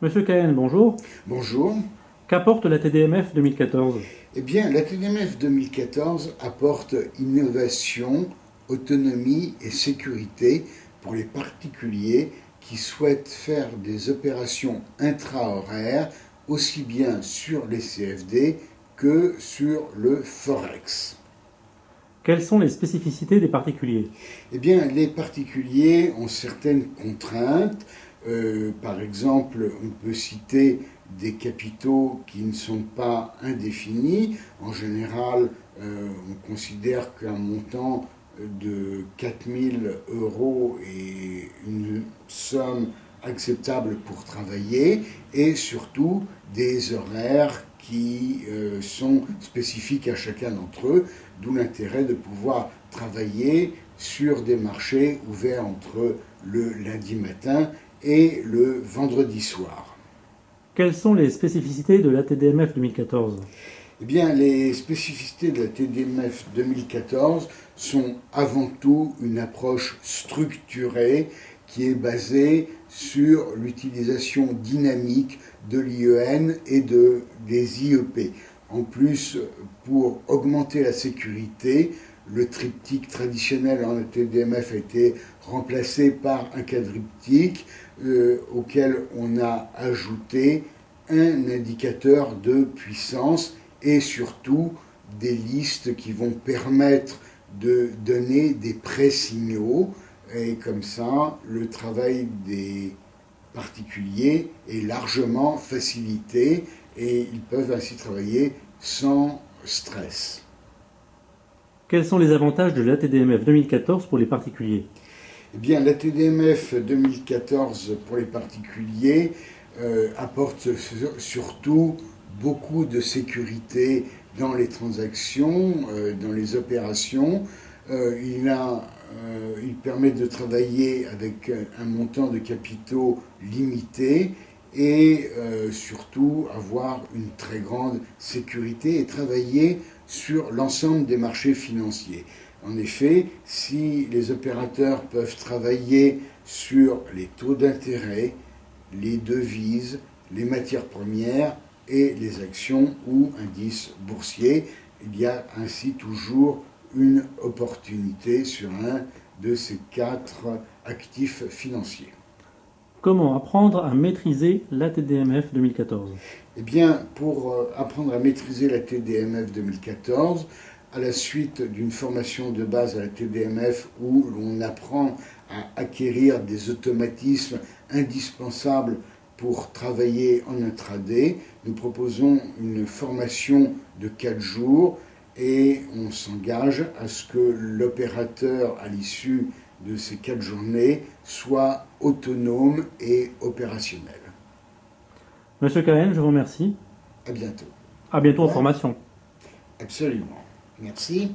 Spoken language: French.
Monsieur Cahen, bonjour. Bonjour. Qu'apporte la TDMF 2014? Eh bien, la TDMF 2014 apporte innovation, autonomie et sécurité pour les particuliers qui souhaitent faire des opérations intra-horaires aussi bien sur les CFD que sur le Forex. Quelles sont les spécificités des particuliers? Eh bien, les particuliers ont certaines contraintes. Par exemple, on peut citer des capitaux qui ne sont pas indéfinis. En général, on considère qu'un montant de 4 000 € est une somme acceptable pour travailler et surtout des horaires qui sont spécifiques à chacun d'entre eux, d'où l'intérêt de pouvoir travailler sur des marchés ouverts entre le lundi matin et le vendredi soir. Quelles sont les spécificités de la TDMF 2014? Eh bien, les spécificités de la TDMF 2014 sont avant tout une approche structurée qui est basée sur l'utilisation dynamique de l'IEN et des IEP. En plus, pour augmenter la sécurité, le triptyque traditionnel en TDMF a été remplacé par un quadriptyque auquel on a ajouté un indicateur de puissance et surtout des listes qui vont permettre de donner des pré-signaux. Et comme ça, le travail des particuliers est largement facilité et ils peuvent ainsi travailler sans stress. Quels sont les avantages de la TDMF 2014 pour les particuliers? Eh bien, la TDMF 2014 pour les particuliers apporte surtout beaucoup de sécurité dans les transactions, dans les opérations. Il permet de travailler avec un montant de capitaux limité et surtout avoir une très grande sécurité et travailler sur l'ensemble des marchés financiers. En effet, si les opérateurs peuvent travailler sur les taux d'intérêt, les devises, les matières premières et les actions ou indices boursiers, il y a ainsi toujours une opportunité sur un de ces 4 actifs financiers. Comment apprendre à maîtriser la TDMF 2014? Eh bien, pour apprendre à maîtriser la TDMF 2014, à la suite d'une formation de base à la TDMF où l'on apprend à acquérir des automatismes indispensables pour travailler en intraday, nous proposons une formation de 4 jours et on s'engage à ce que l'opérateur, à l'issue de ces 4 journées, soit autonome et opérationnel. Monsieur Cahen, je vous remercie. À bientôt. À Au bientôt en revoir. formation. Absolument. Merci.